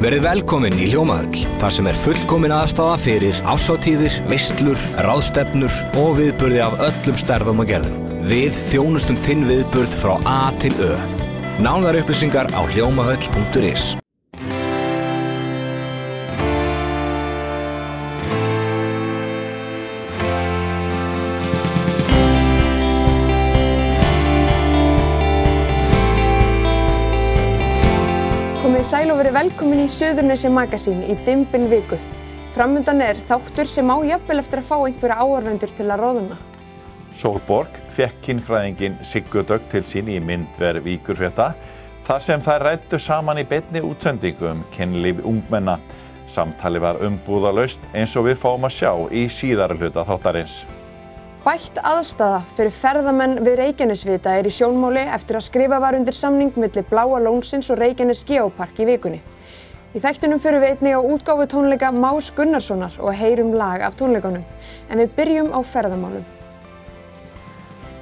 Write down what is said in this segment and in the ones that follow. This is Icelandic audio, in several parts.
Verið velkomin í Hljómahöll, þar sem fullkomin aðstaða fyrir árshátíðir, veislur, ráðstefnur og viðburði af öllum stærðum og gerðum. Við þjónustum þinn viðburð frá A til Ö. Nánari upplýsingar á hljómahöll.is. Komið sæl og verið velkomin í Suðurnesja Magasín í Dymbilviku. Framundan þáttur sem á jafnvel eftir að fá einhverja áhorfendur til að roðna. Sólborg fékk kynfræðinginn Siggu Dögg til sín í myndver Víkurfrétta, þar sem þær ræddu saman í beinni útsendingu kynlíf ungmenna. Samtali var umbúðalaust eins og við fáum að sjá í síðari hluta þáttarins. Bætt aðstaða fyrir ferðamenn við Reykjanesvita í sjónmáli eftir að skrifa var undir samning milli Bláa Lónsins og Reykjanes Geopark í vikunni. Í þættinum förum við einnig á útgáfu tónleika Más Gunnarssonar og heyrum lag af tónleikunum, en við byrjum á ferðamálum.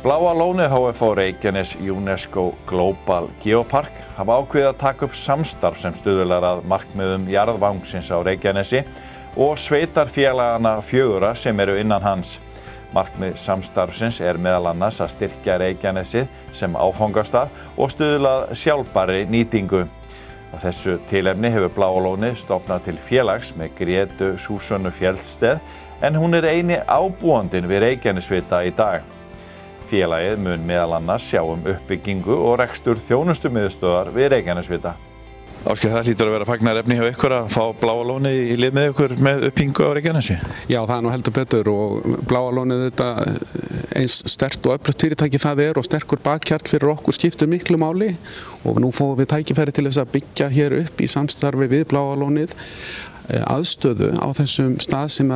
Bláa Lónið HF og Reykjanes UNESCO Global Geopark hafa ákveðið að taka upp samstarf sem stuðlar að markmiðum jarðvangsins á Reykjanesi og sveitarfélagana 4 sem eru innan hans. Markmið samstarfsins meðal annars að styrkja Reykjanesi sem áfangastað og stuðla að sjálfbærri nýtingu. Á þessu tilefni hefur Bláa Lónið stofnað til félags með Grétu Súsönnu Fjellsteð, en hún eini ábúandinn við Reykjanesvita í dag. Félagið mun meðal annars sjá uppbyggingu og rekstur þjónustumiðstöðvar við Reykjanesvita. Ásgeir, það hlýtur að vera fagnaðarefni hjá ykkur að fá Bláa Lónið í lið með ykkur með uppbyggingu á Reykjanesi? Já, það nú heldur betur, og Bláa Lónið þetta eins sterkt og öflugt fyrirtæki það og sterkur bakhjarl fyrir okkur skiptir miklu máli, og nú fáum við tækifæri til þess að byggja hér upp í samstarfi við Bláa Lónið aðstöðu á þessum stað sem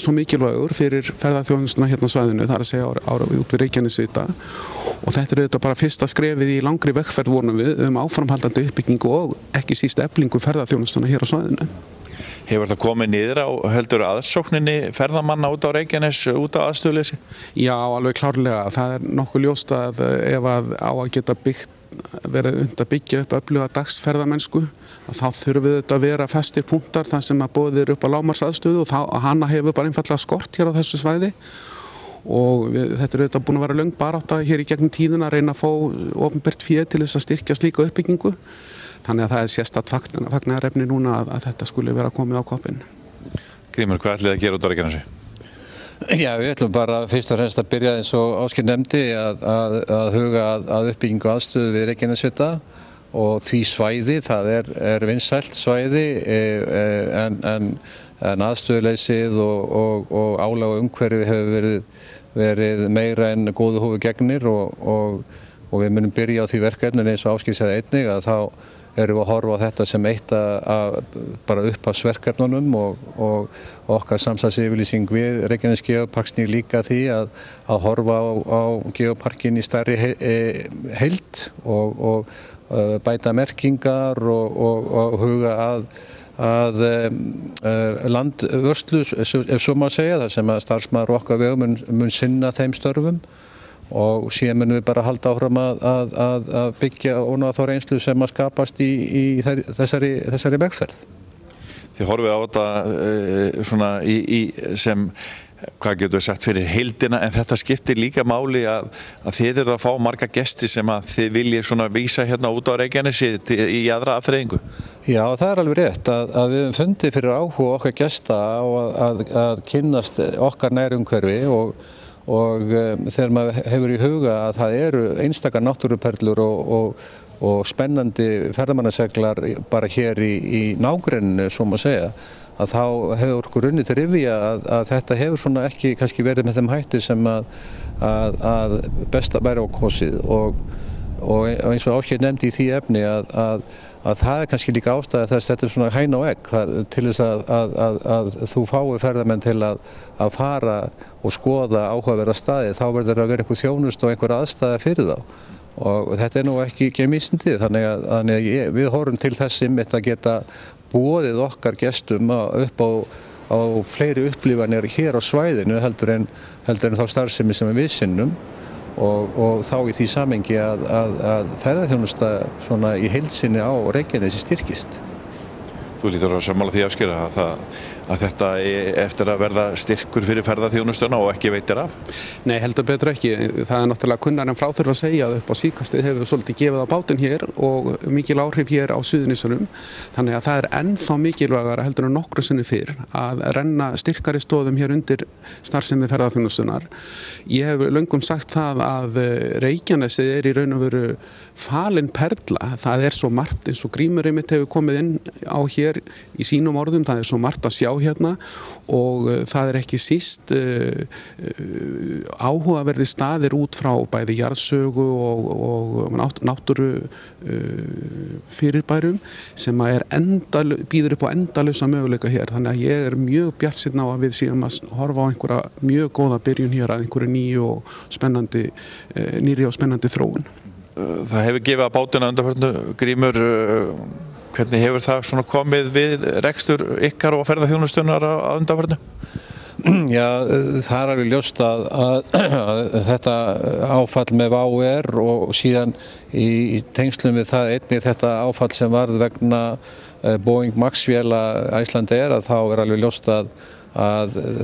svo mikilvægur fyrir ferðaþjónustuna hérna á svæðinu, það að segja út við Reykjanesvita, og þetta auðvitað bara fyrsta skrefið í langri vegferð vonum við áframhaldandi uppbyggingu og ekki síst eflingu ferðaþjónustuna hér á svæðinu. Hefur það komið niður á heldur aðsókninni ferðamanna út á Reykjanes út á aðstöðuleysi? Já, alveg klárlega. Það nokkuð ljóst að ef að á að geta verið unnt að byggja upp öfluga dagsferðamennsku, þá þurfum við að vera festir punktar þar sem að boðið upp á lágmarksaðstöðu, og hana hefur bara einfaldlega skort hér á þessu svæði, og þetta auðvitað búin að vera löng barátta hér í gegnum tíðina að reyna að fá opinbert fé til þess að styrkja slíka uppbyggingu. Þannig að það sérstakt fagnaðarefni núna að þetta skuli vera komið á koppinn. Grímur, hvað ætlið þið að gera út á Reykjanesi? Já, við ætlum bara fyrst og fremst að byrja eins og Ásgeir nefndi að huga að uppbyggingu aðstöðu við Reykjanesvita og því svæði. Það vinsælt svæði, en aðstöðuleysið og álag og umhverfi hefur verið meira en góðu hófi gegnir, og við munum byrja á því verkefni eins og Ásgeir sagði einnig, að þá erum við að horfa á þetta sem eitt bara upphafsverkefnunum, og okkar samstarfsyfirlýsing við Reykjanes Geopark snýr líka því að horfa á geoparkinn í stærri heild og bæta merkingar og huga að landvörslu, ef svo má segja, þar sem að starfsmaður okkar vegum mun sinna þeim störfum. Og síðan munum við bara halda áfram að byggja og ná þá reynslu sem að skapast í þessari vegferð. Þið horfið á þetta svona sem, hvað getur við sagt, fyrir heildina, en þetta skiptir líka máli að þið eru að fá marga gesti sem að þið viljið svona vísa hérna út á Reykjanesi í aðra afþreyingu. Já, það alveg rétt að við höfum fundið fyrir áhuga okkar gesta á að kynnast okkar nærumhverfi, og þegar maður hefur í huga að það eru einstakar náttúruperlur og spennandi ferðamannaseglar bara hér í nágrenninu, svo má segja, að þá hefur okkur runnið til rifja að þetta hefur svona ekki kannski verið með þeim hætti sem að besta væri á kosið, og eins og Ásgeir nefndi í því efni að það kannski líka ástæða þess að þetta svona hæna og egg, til þess að þú fái ferðamenn til að fara og skoða áhugaverða staði, þá verður að vera einhver þjónust og einhver aðstæða fyrir þá, og þetta nú ekki misndið, þannig að við horfum til þess að geta boðið okkar gestum upp á fleiri upplifanir hér á svæðinu heldur en þá starfsemi sem við sinnum, og þá í því samhengi að ferðaþjónusta svona í heild sinni á Reykjanesi styrkist. Þú lítur að sammála því Ásgeir að þetta eftir að verða styrkur fyrir ferðaþjónustuna og ekki veitir af? Nei, heldur betur ekki. Það náttúrulega kunnar en frá þurfa að segja að upp á síðkastið hefur svolítið gefið á bátinn hér og mikil áhrif hér á Suðurnesjunum. Þannig að það er ennþá mikilvægara heldur en nokkru sinni fyrr að renna styrkari stoðum hér undir starfsemi ferðaþjónustunar. Ég hef löngum sagt það að Reykjanesið í raun og veru falin perla. Það svo margt eins og Grímur einmitt hefur komið inn á hér í sínum orðum. Það svo margt að sjá hérna og það ekki síst áhugaverði staðir út frá bæði jarðsögu og náttúru fyrirbærum sem býður upp á endalausa möguleika hér. Þannig að ég mjög bjartsýnn á að við séum að horfa á einhverja mjög góða byrjun hér að einhverju nýri og spennandi þróun. Það hefur gefið að bátina undanfarnu. Grímur, hvernig hefur það svona komið við rekstur ykkar og ferðaþjónustunnar á undanfarnu? Já, það alveg ljóst að þetta áfall með VR og síðan í tengslum við það einnig þetta áfall sem varð vegna Boeing Max-véla Icelandair að þá alveg ljóst að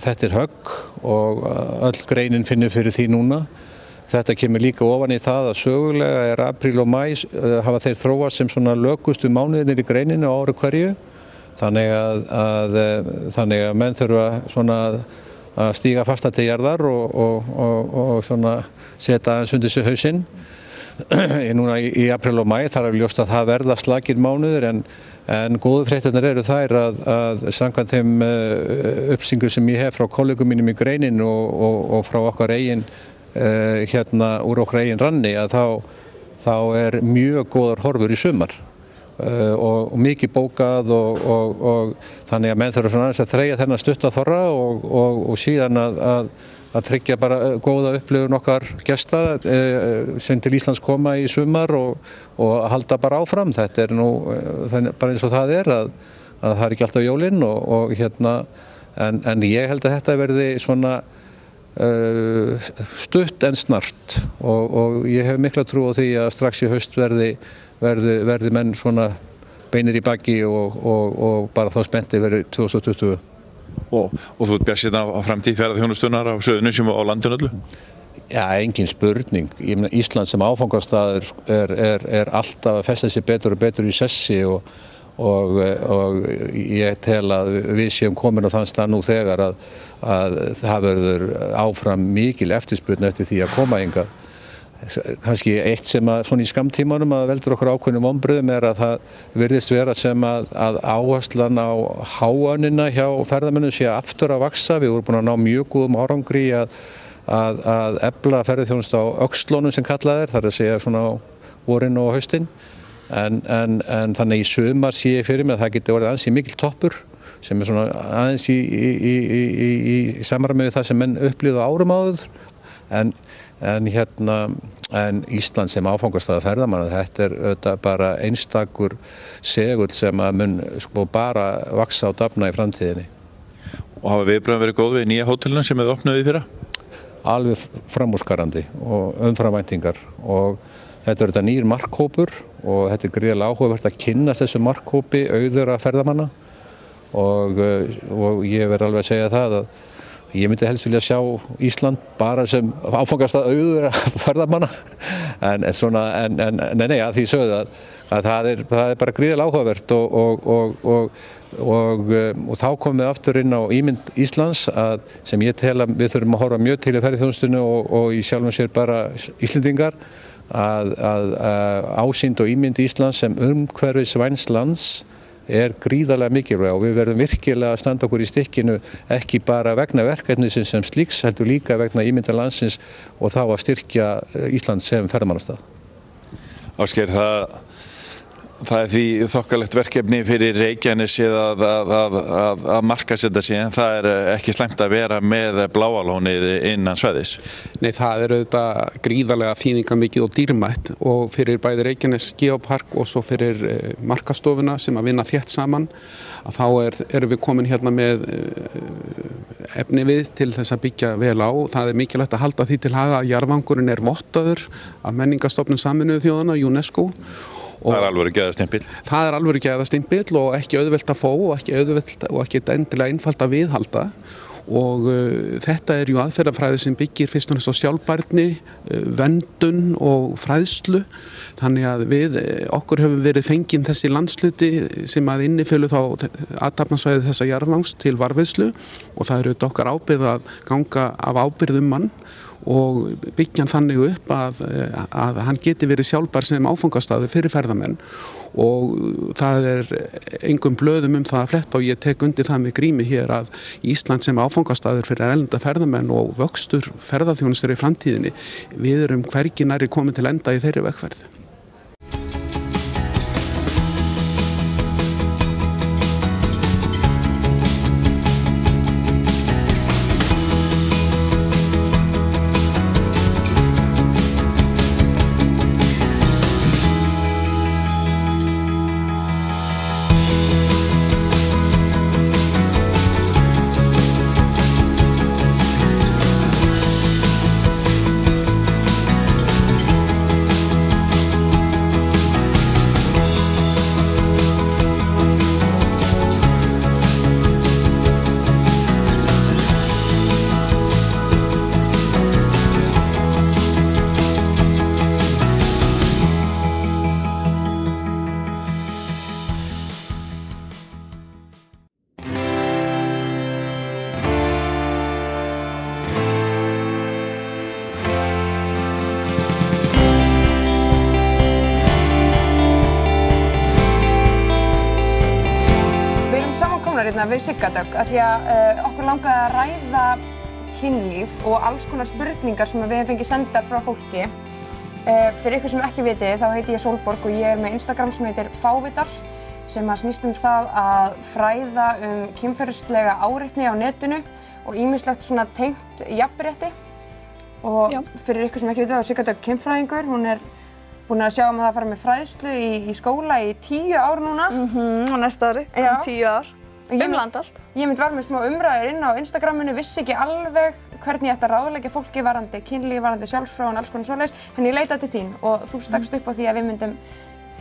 þetta högg og öll greinin finnur fyrir því núna. Þetta kemur líka ofan í það að sögulega apríl og maí hafa þeir þróast sem svona lökustu mánuðinir í greininu á ári hverju. Þannig að menn þurfa svona að stíga fasta til jarðar og svona setja aðeins undir sig hausinn. Núna í apríl og maí þarf að ljóst að það verða slakir mánuðir en góðu fréttirnar eru þær að samkvæmt þeim upplýsingum sem ég hef frá kollegum mínum í greininu og frá okkar eigin úr okkar eigin ranni að þá mjög góðar horfur í sumar og mikið bókað og þannig að menn þurfa svona aðeins að þreyja þennan stutta þorra og síðan að tryggja bara góða upplifun okkar gesta sem til Íslands koma í sumar og halda bara áfram. Þetta nú bara eins og það að það ekki alltaf jólin en ég held að þetta verði svona stutt en snart og ég hef mikla trú á því að strax í haust verði menn svona beinir í baki og bara þá spennti verið 2020. Og þú ert bjartsýnn á framtíð ferðaþjónustunnar á Suðurnesjum og á landinu öllu? Já, engin spurning. Ég meina Ísland sem áfangastaður er alltaf að festa sig betur og betur í sessi og ég tel að við séum komin á þann stað nú þegar að það verður áfram mikil eftirspurn eftir því að koma hingað. Kannski eitt sem svona í skammtímanum að veldur okkur ákveðnum vonbrigðum að það virðist vera sem að áherslan á háanina hjá ferðamönnum sé aftur að vaxa. Við vorum búin að ná mjög góðum árangri að efla ferðaþjónustu á öxlunum sem kallað þar að segja svona á vorin og haustin. En þannig í sumar sé ég fyrir mig að það geti orðið ansi mikil toppur sem svona aðeins í samræmi við það sem menn upplifðu árum áður en Ísland sem áfangastaður ferðamanna þetta auðvitað bara einstakur segull sem að mun bara vaxa og dafna í framtíðinni. Og hafa viðbrögðin verið góð við nýja hótelinu sem þið opnuðu í fyrra? Alveg framúrskarandi og umframvæntingar og þetta þetta nýr markhópur og þetta gríðarlega áhugavert að kynnast þessu markhópi auðura ferðamanna og ég verð alveg að segja það að ég myndi helst vilja sjá Ísland bara sem áfangastað auðura ferðamanna en því sögðu að það er bara gríðarlega áhugavert og þá komum við aftur inn á ímynd Íslands sem ég tel að við þurfum að horfa mjög til í ferðaþjónustunni og í sjálfum sér bara Íslendingar að ásýnd og ímynd Íslands sem umhverfisvæns lands gríðarlega mikilvæg og við verðum virkilega að standa okkur í stykkinu ekki bara vegna verkefnisins sem slíks heldur líka vegna ímyndar landsins og þá að styrkja Ísland sem ferðamannastað. Ásgeir, það því þokkalegt verkefni fyrir Reykjanesið að markaðssetja sig en það ekki slæmt að vera með Bláa lónið innan svæðis. Nei, það auðvitað gríðarlega þýðingarmikið og dýrmætt og fyrir bæði Reykjanes Geopark og svo fyrir markastofuna sem að vinna þétt saman að þá erum við komin hérna með efni við til þess að byggja vel á. Það mikilvægt að halda því til haga að jarðvangurinn vottaður af Menningarstofnun Sameinuðu þjóðanna, UNESCO. Það alvöru gæðastimpill? Það alvöru gæðastimpill og ekki auðvelt að fá og ekki endilega einfalt að viðhalda. Og þetta jú aðferðafræði sem byggir fyrst og næst á sjálfbærni, verndun og fræðslu. Þannig að okkur hefur verið fengin þessi landsluti sem að innifölu þá athafnasvæði þessa jarðvangs til varðveislu og það auðvitað okkar ábyrgð að ganga af ábyrgð mann og byggja hann þannig upp að hann geti verið sjálfbær sem áfangastaður fyrir ferðamenn og það engum blöðum það að fletta og ég tek undir það með Grími hér að Ísland sem áfangastaður fyrir erlenda ferðamenn og vöxtur ferðaþjónustur í framtíðinni, við hvergi nærri komin til enda í þeirri vegferð. Við Sigga Dögg af því að okkur langaði að ræða kynlíf og alls konar spurningar sem við hefum fengið sendar frá fólki. Fyrir ykkur sem ekki vitið þá heiti ég Sólborg og ég með Instagram sem heitir Fávitar sem snýst það að fræða kynferðislega áreitni á netinu og ýmislegt svona tengt jafnrétti. Og fyrir ykkur sem ekki vitið þá Sigga Dögg kynfræðingur, hún búin að sjá að það fara með fræðslu í skóla í 10 ár núna. Á næsta ári, 10 ár. Land allt. Ég var með smá umræður inn á Instagraminu, vissi ekki alveg hvernig ég ætti að ráðleggja fólki varðandi kynlíf, varðandi sjálfsfróun, alls konar svoleiðis. En ég leitaði til þín og þú stakst upp á því að við myndum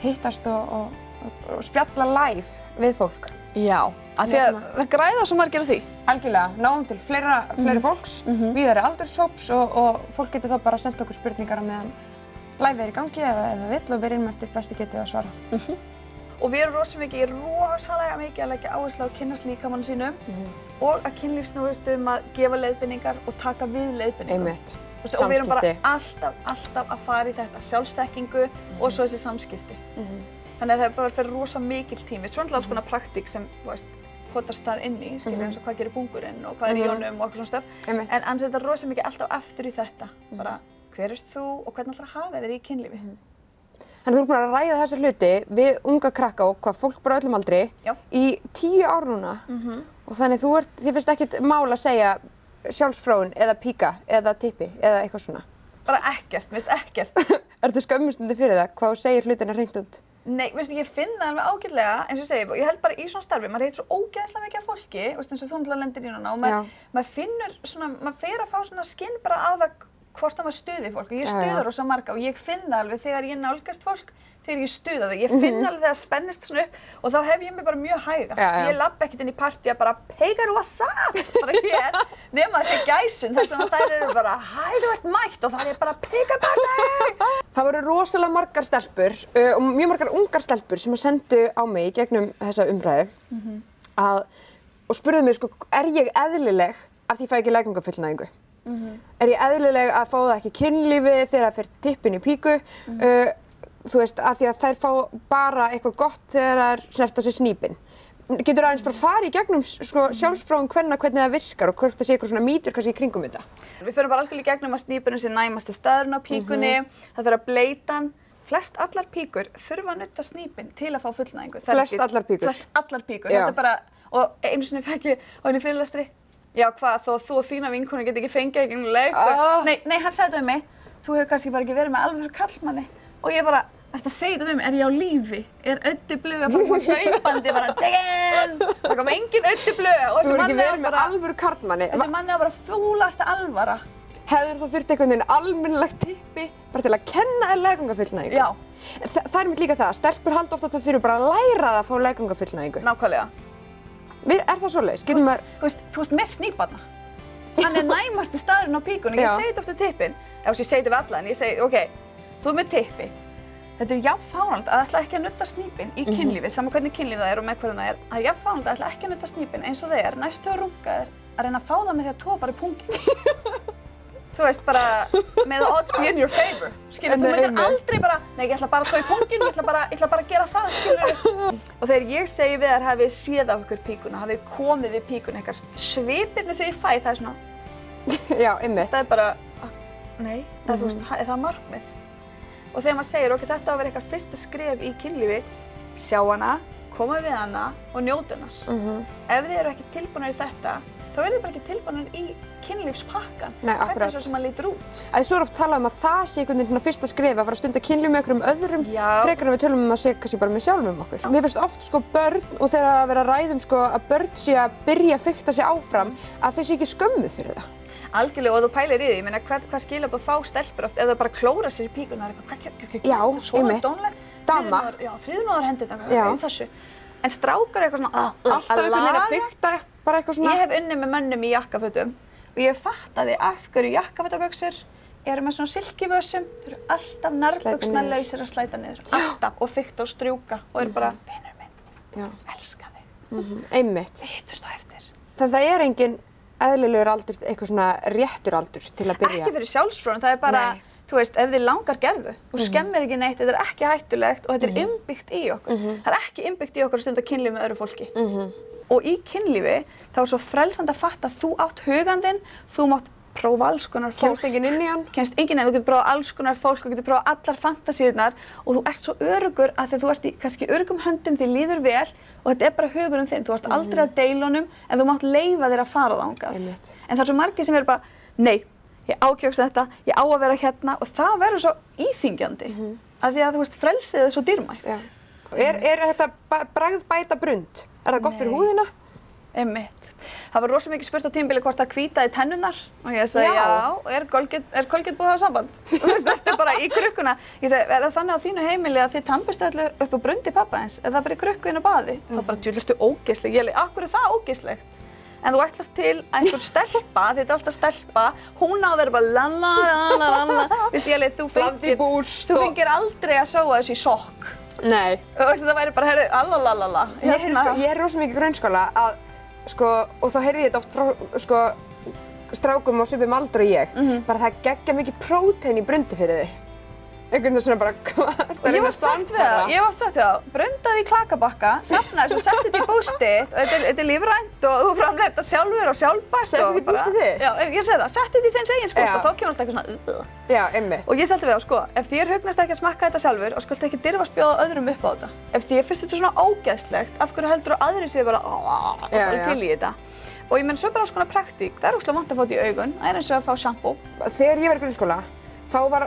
hittast og spjalla live við fólk. Já, af því að það græða svo margir á því. Algjörlega, náum til fleiri fólks, víðari aldurshóps og fólk getur þá bara sendt okkur spurningar á meðan live í gangi eða vill og við erum eftir bestu getu að svara. Og við erum rosalega mikið að leggja áherslu á að kynnast líkamann sínum og að kynlíf snúist að gefa leiðbeiningar og taka við leiðbeiningum. Einmitt. Og við erum bara alltaf að fara í þetta, sjálfsþekkingu og svo þessi samskipti. Þannig að það bara fyrir rosa mikil tími. Svo alls konar praktík sem kotast þar inn í, eins og hvað gerir bungurinn og hvað í honum og eitthvað svona stöf. En annars þetta rosa mikið alltaf aftur í þetta. Bara hver þú og hvernig ætlar að hafa þér í kynlífi. Þannig þú búin að ræða þessa hluti við unga krakka og hvað fólk bara öllum aldri í 10 ár núna og þannig þið finnst ekkert mál að segja sjálfsfróun eða píka eða tippi eða eitthvað svona? Bara ekkert, mér finnst ekkert. Ertu skömmustundi fyrir það? Hvað þú segir hlutina hreint út? Nei, veistu, ég finn það alveg ágætlega, eins og ég segi, og ég held bara í svona starfi, maður heitir svo ógeðslega mikið af fólki, eins og þú náttúrulega lendir í núna og maður finnur svona, maður fer að fá svona skinn bara á það hvort það maður stuði fólk og ég stuða rosa marga og ég finn það alveg þegar ég nálgast fólk þegar ég stuða þau. Ég finn alveg þegar það spennist svona upp og þá hef ég mig bara mjög hæga. Ég labba ekkert inn í partí að bara pegar what's up, bara hér, nema þessi gæsun þar sem þær eru bara hæ, þú ert mætt og það er bara pega partí. Það voru rosalega margar stelpur og mjög margar ungar stelpur sem sendu á mig í gegnum þessa umræðu og spurðu mig sko, er ég eðlileg af því ég fæ ekki leggöngufullnægingu? Er ég eðlileg að fá það ekki kynlífi þegar það fer tippin í píku? Þú veist, af því að þær fá bara eitthvað gott þegar það er snert á sig snípinn. Getur aðeins bara farið í gegnum sjálfsfróun hvernig það virkar og hvort það sé eitthvað svona mýtur kannski í kringum þetta? Við förum bara alveg í gegnum að snípurinn sé næmasti staðurinn á píkunni, það þarf að bleyta hann. Flest allar píkur þurfa að nutta snípinn til að fá fullnægingu. Flest allar píkur? Flest allar píkur. Þetta er bara, og einu sinni fekk ég á einu fyrirlestri, já hvað, þó þú og þína vinkonu get ekki fengið í gegnum leik. Nei, hann sagði þetta við mig, þú hefur kannski bara ekki verið með alvöru karlmanni. Og ég bara, ertu að segja þetta við mig, er ég á lífi? Er Öddi Blöð að fara hlaupandi bara deginn? Það kom engin Öddi Blöð og þessi manni var bara alvöru karlmanni. Þessi manni var bara fúlasta alvara. hefur þá þurft einhvern veginn almennilegt tippi bara til að kenna leggöngafullnægingu? Já. Það er mitt líka það, stelpur halda ofta að það þurfi bara að læra að fá leggöngafullnægingu. Nákvæmlega. Er það svoleiðis? Þú ert með snýparna. Hann er næmasti staðurinn á píkunni. Ég segi þetta eftir tippin. Ég segi þetta við alla, en ég segi, ok, þú ert með tippi. Þetta er jafn fáránlegt að ætla ekki að nudda snýpinn í kynlífið, sama hvernig kynlíf það er og með hverjum það er. Það er jafn fáránlegt að ætla ekki að nudda snýpinn eins og þeir næstu að runga þér að reyna að fá það með því að toga bara í punginn. Þú veist, bara með the odds be in your favor. Skilur, þú myndir aldrei bara, nei, ég ætla bara að toga í punginn, ég ætla bara að gera það, skilur. Og þegar ég segi við þær hafið séð af ykkur píkuna, hafið komið við píkuna, eitthvað svipirnir sem ég fæ, það er svona. Já, einmitt. Það er bara, nei, þú veist, er það markmið? Og þegar maður segir, ok, þetta á að vera eitthvað fyrsta skref í kynlífi, sjá hana, koma við hana og njóta hennar. Ef þið eru ekki tilbúinir í þetta, þá eru þið bara ekki tilbúinir í kynlífspakkan. Nei, akkurat. Hvernig svo sem maður lítur út. Svo er oft talað að það sé einhvern veginn fyrsta skref að fara að stunda kynlíf með einhverjum öðrum, frekar en við tölum að sé kannski bara með sjálfum okkur. Mér finnst oft börn, og þegar að vera að ræðum að börn sé að byrja að fikta sig áfram, að þau sé ekki skömmuð fyrir það. Algjörlega, og þú pælir í því, ég meina hvað skilaboð fá stelpur oft ef þau bara klóra sér í píkuna, þriðnóðar hendir þessu. En strákar eitthvað svona alltaf einhvern veginn að fikta, bara eitthvað svona. Ég hef unnið með mönnum í jakkafötum og ég fattaði af hverju jakkafötaböksur eru með svona silkivössum, þau eru alltaf nærbuxnalausir að slæta niður, alltaf, og fikta og strjúka og eru bara, vinur minn, elska þig. Einmitt. Við hittust á eftir. Það er engin eðlilegur aldur, eitthvað svona réttur aldur til að byrja. Ekki fyrir sjálfsfróun, það er bara, þú veist, ef þið langar gerðu, þú skemmir ekki neitt, þetta er ekki hættulegt og þetta er innbyggt í okkur. Það er ekki innbyggt í okkur að stunda kynlíf með öðru fólki. Og í kynlífi, þá er svo frelsandi að fatta að þú átt hugandinn, þú mátt prófa alls konar fólk. Kemst enginn inn í hann? Kemst enginn inn, þú getur prófað alls konar fólk, þú getur prófað allar fantasíurnar og þú ert svo öruggur að þegar þú ert í kannski öruggum höndum, þér líður vel og þetta er bara hugurinn þinn. Þú ert aldrei að deila honum en þú mátt leyfa þér að fara þangað. En það er svo margir sem eru bara, nei, ég ákjóks þetta, ég á að vera hérna og það verður svo íþyngjandi. Af því að þú veist, frelsið er svo dýrmætt. Er þetta bragðbæta brund? Er það gott fyrir húðina? Einmitt. Það var rosalega mikið spurt á tímabili hvort það hvítaði tennurnar og ég sagði já, er Colgate búið að hafa samband? Þú veist, þetta er bara í krukkuna. Ég sagði, er það þannig á þínu heimili að þið tampustu öllu upp á brundi pabba eins? Er það bara í krukku inn á baði? Það bara djúlustu ógeðsleg. Ég leiði, akkur er það ógeðslegt? En þú ætlast til að einhver stelpa, þetta er alltaf stelpa, hún á að vera bara la. Vist, ég leiði, þú fengir aldrei að sóa þessu í sokk. Nei. Þú veist, það væri bara, allalala. Ég er rosa mikið í grunnskóla að og þá heyrði ég þetta oft frá strákum á svipum aldri og ég, bara það geggja mikið prótein í brundi fyrir þig. Einhvern veginn svona bara, hvað? Ég hef oft sagt við það, brundaði í klakabakka, safnaði svo setti þetta í bústið og þetta er lífrænt og þú framleiðir þetta sjálfur og sjálfbært. Setti þetta í bústið þitt? Já, ég segi það, setti þetta í þinn eigin skúst og þá kemur alltaf eitthvað svona Já, einmitt. Og ég seldi við á, ef þér hugnast ekki að smakka þetta sjálfur og skultu ekki dirfast bjóða öðrum upp á þetta. Ef þér finnst þetta svona ógeðslegt, af hverju heldur þú aðrir séu bara til í þetta? Og ég menn svo bara alls konar praktík, það er ógeðslega vont að fá þetta í augun, það er eins og að fá sjampó. Þegar ég var í grunnskóla, þá var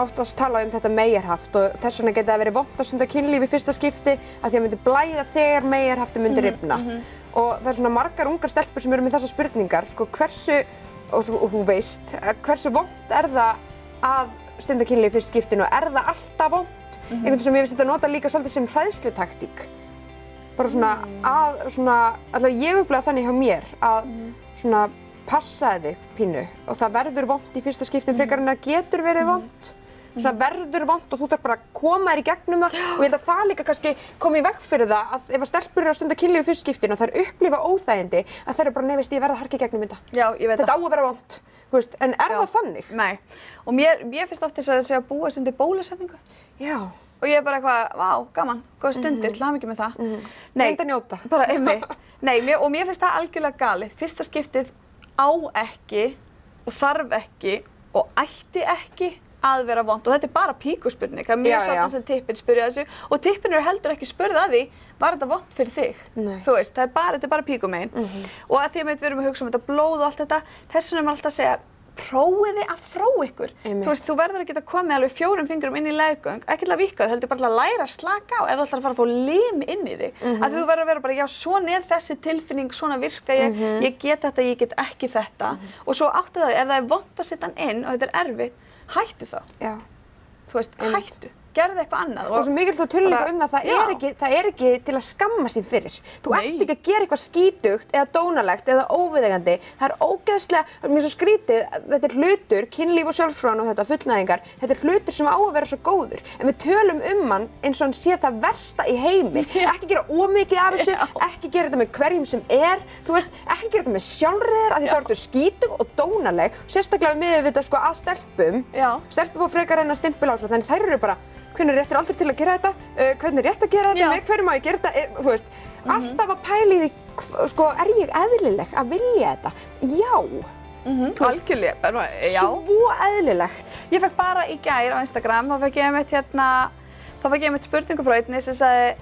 oftast talað þetta meyjarhaft og þess vegna geti það verið vont að stunda kynlíf í fyrsta skipti að því að myndi blæða þegar meyjarhafti myndi rifna. Og það er svona margar ungar stelpur sem eru með þessar spurningar, hversu, og þú veist, hversu vont er það að stunda kynlíf í fyrsta skiptinu og er það alltaf vont? Einhvern sem ég finnst þetta nota líka svolítið sem hræðslutaktík. Bara alltaf ég upplega þannig hjá mér að svona passaði þig pínu og það verður vont í fyrsta skiptin frekar en það getur verið vont. Svona verður vont og þú þarf bara að koma þér í gegnum það og ég held að það líka kannski komi í veg fyrir það að ef að stelpur eru að stunda kynlíf í fyrsta skiptin og þær upplifa óþægindi að þær eru bara nei veist ég verð að harka í gegnum þetta. Já, ég veit það. Þetta á að vera vont. Þú veist, en er það þannig? Nei. Og mér finnst oft þess að það sé að búa sig undir bólusetningu. Já. Og ég er bara eitthvað, vá, gaman, góð stundir, til hamingju með það. Nei, reyndu að njóta. Bara einmitt. Nei, og mér finnst það algjörlega galið. Fyrsta skiptið á ekki og þarf ekki og ætti ekki að vera vont og þetta er bara píkuspurning. Það er mjög sjaldan sem tippin spyrja þessu og tippin eru heldur ekki spurð að því var þetta vont fyrir þig. Nei. Þú veist, þetta er bara píkumegin. Og að því að við erum að hugsa um þetta blóð og allt þetta, þess vegna er maður alltaf að segja prófiði að fróa ykkur. Þú veist, þú verður að geta komið alveg 4 fingrum inn í leggöng, ekki til að víkka þau, heldur bara til að læra að slaka á ef þú ætlar að fara að fá lim inn í þig. Að þú verður að vera bara, já, svona þessi tilfinning, svona virka ég, ég get þetta, ég get ekki þetta. Og svo áttu það, ef það vont að setja hann inn og þetta erfitt, hættu þá. Já. Þú veist, hættu. Gerðu eitthvað annað. Og svo mikilvægt að tala líka það er ekki til að skamma sín fyrir. Þú ert ekki að gera eitthvað skítugt eða dónalegt eða óviðeigandi. Það ógeðslega, mér svo skrítið, þetta hlutur, kynlíf og sjálfsfróun og þetta fullnæðingar, þetta hlutur sem á að vera svo góður. En við tölum hann eins og hann sé það versta í heimi. Ekki gera ómikið af þessu, ekki gera þetta með hverjum sem þú veist, ekki gera þetta með sjálfræðir af því þá ertu skítug og dónaleg, sérstaklega við þetta sko að stelpum. Stelpur fá frekar en að stimpil á svo, þannig þær eru bara hvernig er réttur aldur til að gera þetta, hvernig er rétt að gera þetta, með hverju má ég gera þetta, þú veist, alltaf að pæla í því, sko, er ég eðlileg að vilja þetta? Já. Algjörlega, já. Svo eðlilegt. Ég fekk bara í gær á Instagram, þá fekk ég einmitt spurningu frá einni sem sagði,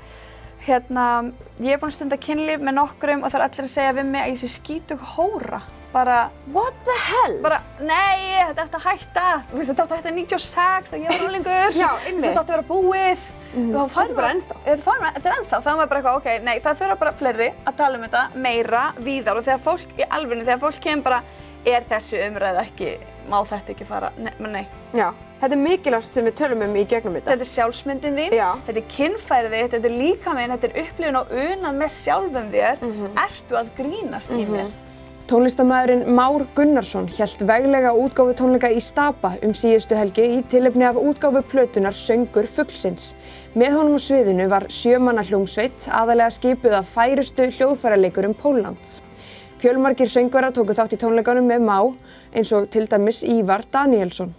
ég er búin að stunda kynlíf með nokkrum og það er allir að segja við mig að ég sé skítug hóra. Bara, what the hell? Bara, nei, þetta átti að hætta, þú veist, þetta átti að hætta 96, það ég var rólingur, þetta átti að vera búið. Þetta er bara ennþá. Þetta er ennþá, þá er maður bara eitthvað, ok, nei, það þurfa bara fleiri að tala þetta meira, víðar og þegar fólk, í alvörunni, þegar fólk kemur bara, er þessi umræða ekki, má þetta ekki fara, nei. Já, þetta er mikilvægt sem við tölum í gegnum þetta. Þetta er sjálfsmyndin þín, þetta er kynfærið þitt, þetta er líkaminn, þetta er upplifun og unað með sjálfum þér, ertu að grínast í mér. Tónlistarmaðurinn Már Gunnarsson hélt veglega útgáfutónleika í Stapa síðustu helgi í tilefni af útgáfu plötunnar Söngur fuglsins. Með honum á sviðinu var 7 manna hljómsveit, aðallega skipuð af færustu hljóðfæraleikurum Póllands. Fjölmargir söngvarar tóku þátt í tónleikunum með Má, eins og til dæmis Ívar Daníelsson.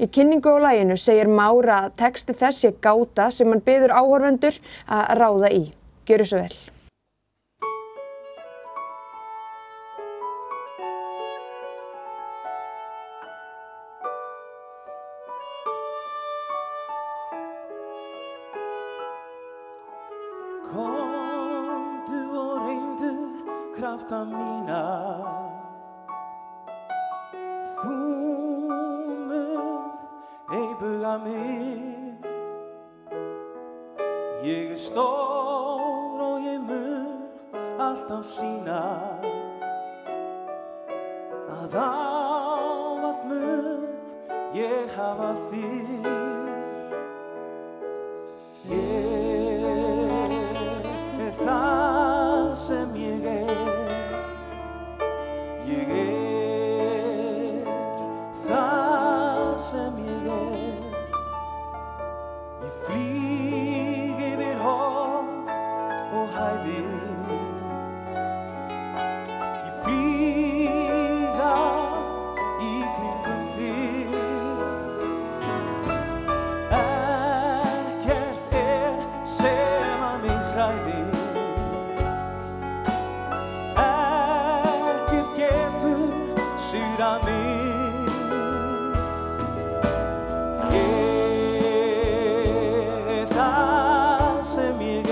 Í kynningu á laginu segir Már að texti þess sé gáta sem hann biður áhorfendur að ráða í. Gjörðu svo vel. Komdu og reyndu krafta mína. Þú munt ei buga mig. Ég stór og ég mun alltaf sýna að ávallt mun ég hafa þig. Það sem ég það sem ég Ég flýg yfir horn og hæðir. Ég flýg allt í kringum þig. Ekkert sem að mig hræðir. Sigrað mig. Ég það sem ég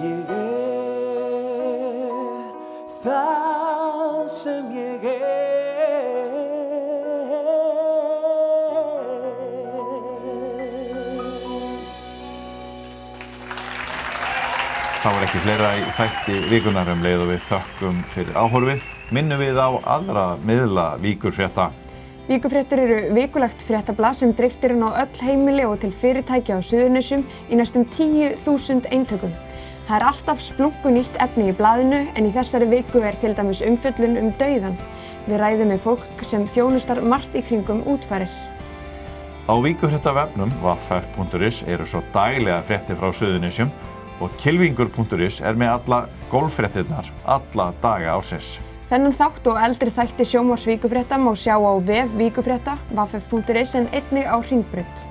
Ég það sem ég Þá ekki fleira í þætti vikunar leið og við þökkum fyrir áhorfið. Minnum við á aðra miðla Víkurfrétta. Víkurfréttir eru vikulegt fréttablað sem dreift er inn á öll heimili og til fyrirtækja á Suðurnesjum í næstum 10.000 eintökum. Það alltaf splunkunýtt efni í blaðinu en í þessari viku til dæmis umfjöllun dauðann. Við ræðum við fólk sem þjónustar margt í kringum útfarir. Á Víkurfréttavefnum www.vf.is eru svo daglega fréttir frá Suðurnesjum og kylfingur.is með alla golffréttirnar alla daga ársins. Þennan þátt og eldri þætti sjónvarps Víkurfrétta má sjá á vef Víkurfrétta, www.vf.is en einnig á Hringbraut.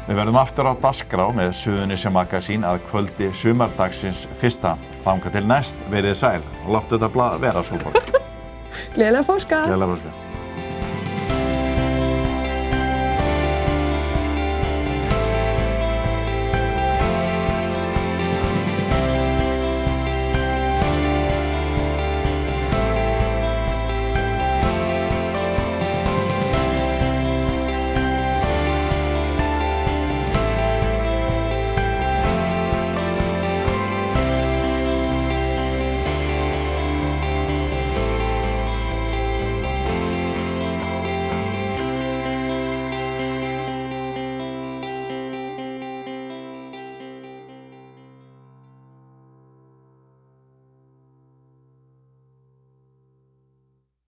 Við verðum aftur á dagskrá með Suðurnesja magasín að kvöldi sumardagsins 1. Þangað til næst, verið sæl og láttu þetta blað vera, Sólborg. Gleðilega páska! Gleðilega páska.